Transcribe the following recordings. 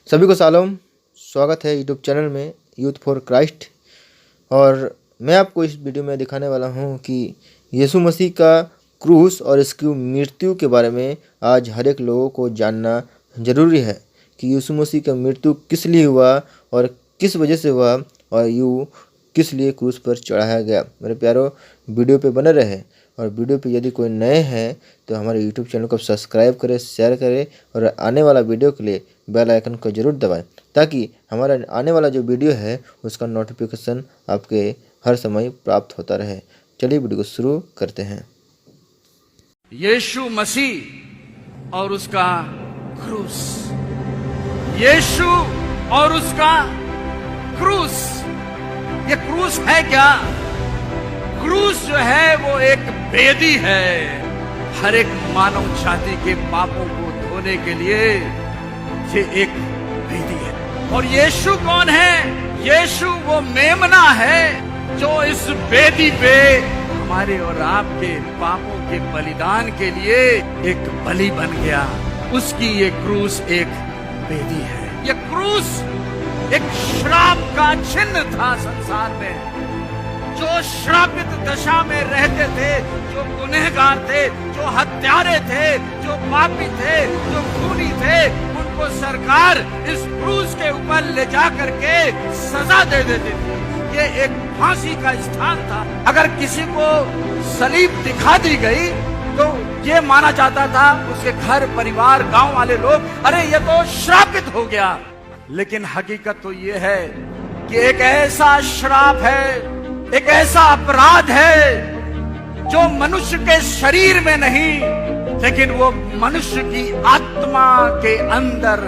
सभी को सलाम, स्वागत है यूट्यूब चैनल में यूथ फॉर क्राइस्ट। और मैं आपको इस वीडियो में दिखाने वाला हूं कि यीशु मसीह का क्रूस और इसकी मृत्यु के बारे में आज हर एक लोगों को जानना ज़रूरी है कि यीशु मसीह का मृत्यु किस लिए हुआ और किस वजह से हुआ और यूँ किस लिए क्रूस पर चढ़ाया गया। मेरे प्यारों, वीडियो पे बने रहे और वीडियो पे यदि कोई नए हैं तो हमारे यूट्यूब चैनल को सब्सक्राइब करें, शेयर करें और आने वाला वीडियो के लिए बेल आइकन को ज़रूर दबाएं ताकि हमारा आने वाला जो वीडियो है उसका नोटिफिकेशन आपके हर समय प्राप्त होता रहे। चलिए वीडियो को शुरू करते हैं। यीशु मसीह और उसका क्रूस, यीशु और उसका क्रूस। ये क्रूस है क्या? क्रूस जो है वो एक वेदी है। हर एक मानव जाति के पापों को धोने के लिए ये एक वेदी है। और यीशु कौन है? यीशु वो मेमना है जो इस वेदी पे हमारे और आपके पापों के बलिदान के लिए एक बलि बन गया। उसकी ये क्रूस एक वेदी है। ये क्रूस एक श्राप का चिन्ह था संसार में। जो श्रापित दशा में रहते थे, जो गुनहगार थे, जो हत्यारे थे, जो पापी थे, जो खूनी थे, उनको सरकार इस क्रूस के ऊपर ले जा करके सजा दे देती थी। ये एक फांसी का स्थान था। अगर किसी को सलीब दिखा दी गई तो ये माना जाता था, उसके घर परिवार गांव वाले लोग, अरे ये तो श्रापित हो गया। लेकिन हकीकत तो ये है कि एक ऐसा श्राप है, एक ऐसा अपराध है जो मनुष्य के शरीर में नहीं, लेकिन वो मनुष्य की आत्मा के अंदर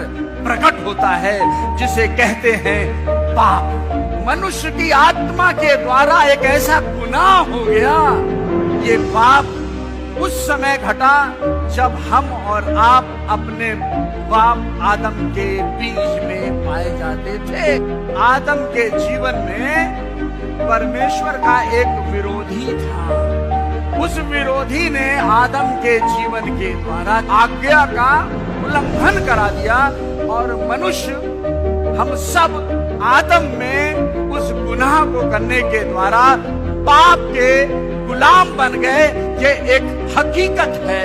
प्रकट होता है, जिसे कहते हैं पाप। मनुष्य की आत्मा के द्वारा एक ऐसा गुनाह हो गया। ये पाप उस समय घटा जब हम और आप अपने बाप आदम के बीच में पाए जाते थे। आदम के जीवन में परमेश्वर का एक विरोधी था। उस विरोधी ने आदम के जीवन के द्वारा आज्ञा का उल्लंघन करा दिया और मनुष्य, हम सब आदम में उस गुनाह को करने के द्वारा पाप के गुलाम बन गए। ये एक हकीकत है।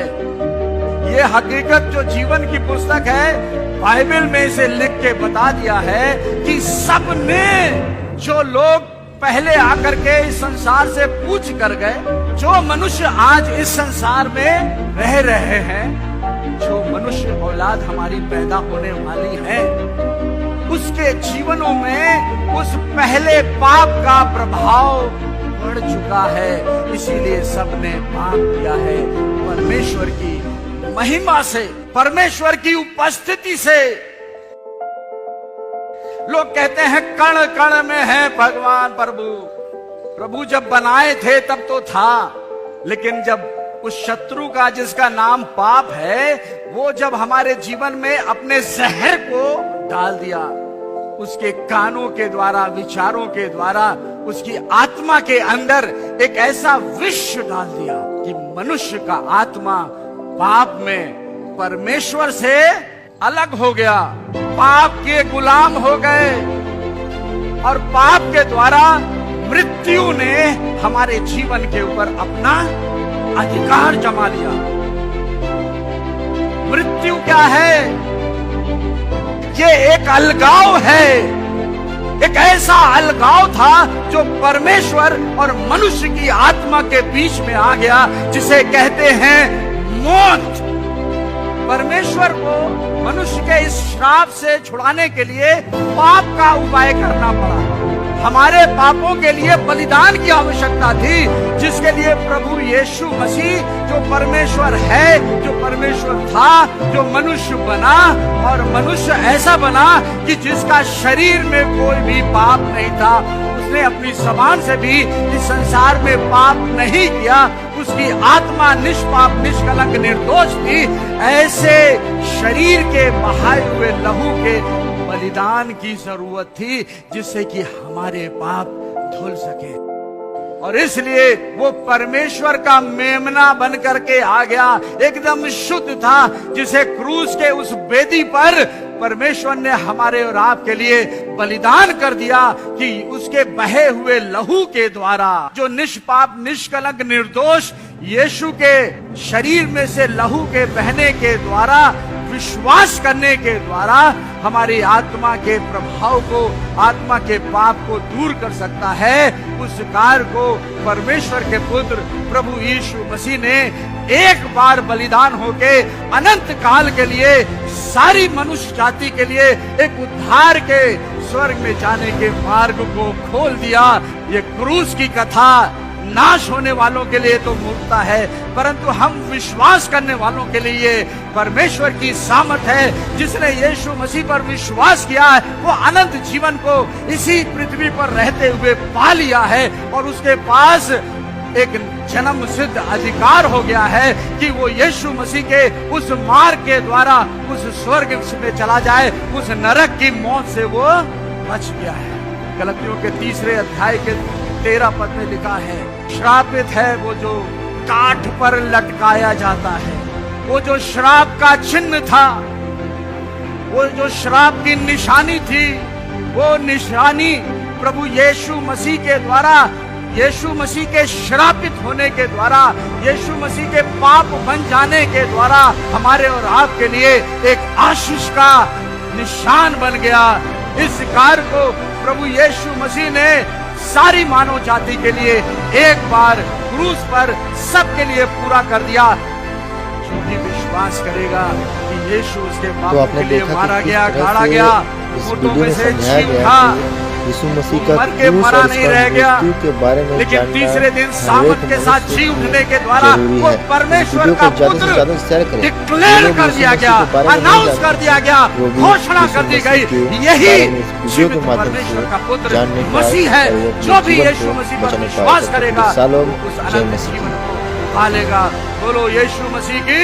ये हकीकत जो जीवन की पुस्तक है, बाइबल में इसे लिख के बता दिया है कि सबने, जो लोग पहले आकर के इस संसार से पूछ कर गए, जो मनुष्य आज इस संसार में रह रहे हैं, जो मनुष्य औलाद हमारी पैदा होने वाली है, उसके जीवनों में उस पहले पाप का प्रभाव बढ़ चुका है। इसीलिए सबने पाप किया है। परमेश्वर की महिमा से, परमेश्वर की उपस्थिति से, लोग कहते हैं कण कण में है भगवान प्रभु। प्रभु जब बनाए थे तब तो था, लेकिन जब उस शत्रु का जिसका नाम पाप है, वो जब हमारे जीवन में अपने जहर को डाल दिया, उसके कानों के द्वारा, विचारों के द्वारा, उसकी आत्मा के अंदर एक ऐसा विष डाल दिया कि मनुष्य का आत्मा पाप में परमेश्वर से अलग हो गया, पाप के गुलाम हो गए और पाप के द्वारा मृत्यु ने हमारे जीवन के ऊपर अपना अधिकार जमा लिया। मृत्यु क्या है? ये एक अलगाव है। एक ऐसा अलगाव था जो परमेश्वर और मनुष्य की आत्मा के बीच में आ गया, जिसे कहते हैं मौत। परमेश्वर को मनुष्य के इस श्राप से छुड़ाने के लिए पाप का उपाय करना पड़ा। हमारे पापों के लिए बलिदान की आवश्यकता थी, जिसके लिए प्रभु यीशु मसीह, जो परमेश्वर है, जो परमेश्वर था, जो मनुष्य बना और मनुष्य ऐसा बना कि जिसका शरीर में कोई भी पाप नहीं था। उसने अपनी जबान से भी इस संसार में पाप नहीं किया। उसकी आत्मा निष्पाप, निष्कलंक, निर्दोष थी। ऐसे शरीर के बहाए हुए लहू के बलिदान की जरूरत थी, जिससे कि हमारे पाप धुल सके। और इसलिए वो परमेश्वर का मेमना बन करके आ गया, एकदम शुद्ध था, जिसे क्रूस के उस वेदी पर परमेश्वर ने हमारे और आपके लिए बलिदान कर दिया कि उसके बहे हुए लहू के द्वारा, जो निष्पाप निष्कलंक निर्दोष यीशु के शरीर में से लहू के बहने के द्वारा, विश्वास करने के द्वारा हमारी आत्मा के प्रभाव को, आत्मा के पाप को दूर कर सकता है। उस कार्य को परमेश्वर के पुत्र प्रभु यीशु मसीह ने एक बार बलिदान होके अनंत काल के लिए, सारी मनुष्य जाति के लिए एक उद्धार के स्वर्ग में जाने के मार्ग को खोल दिया। ये क्रूस की कथा नाश होने वालों के लिए तो मूर्खता है, परंतु हम विश्वास करने वालों के लिए परमेश्वर की सामर्थ है। जिसने यीशु मसीह पर विश्वास किया है वो अनंत जीवन को इसी पृथ्वी पर रहते हुए पा लिया है, और उसके पास एक जन्म सिद्ध अधिकार हो गया है कि वो यीशु मसीह के उस मार्ग के द्वारा उस स्वर्ग में चला जाए, उस नरक की मौत से वो बच गया है। गलतियों के 3 अध्याय के 13 पद में लिखा है, श्रापित है वो जो काठ पर लटकाया जाता है। वो जो श्राप का चिन्ह था, वो जो श्राप की निशानी थी, वो निशानी प्रभु यीशु मसीह के द्वारा, यीशु मसीह के श्रापित होने के द्वारा, यीशु मसीह के पाप बन जाने के द्वारा हमारे और आपके लिए एक आशीष का निशान बन गया। इस कार्य को प्रभु यीशु मसीह ने सारी मानव जाति के लिए एक बार क्रूस पर सबके लिए पूरा कर दिया। जो भी विश्वास करेगा कि यीशु उसके पापों के लिए मारा गया, गाड़ा गया, मोटों में से छीन था, यीशु मसीह का मर के मरा नहीं रह गया, के बारे में लेकिन तीसरे दिन सामर्थ के साथ जी उठने के द्वारा वो परमेश्वर का पुत्र डिक्लेयर कर दिया गया, अनाउंस कर दिया गया, घोषणा कर दी गई, यही जीवित परमेश्वर का पुत्र मसीह है। जो भी यीशु मसीह पर विश्वास करेगा उस अनंत जीवन को पालेगा। बोलो यीशु मसीह की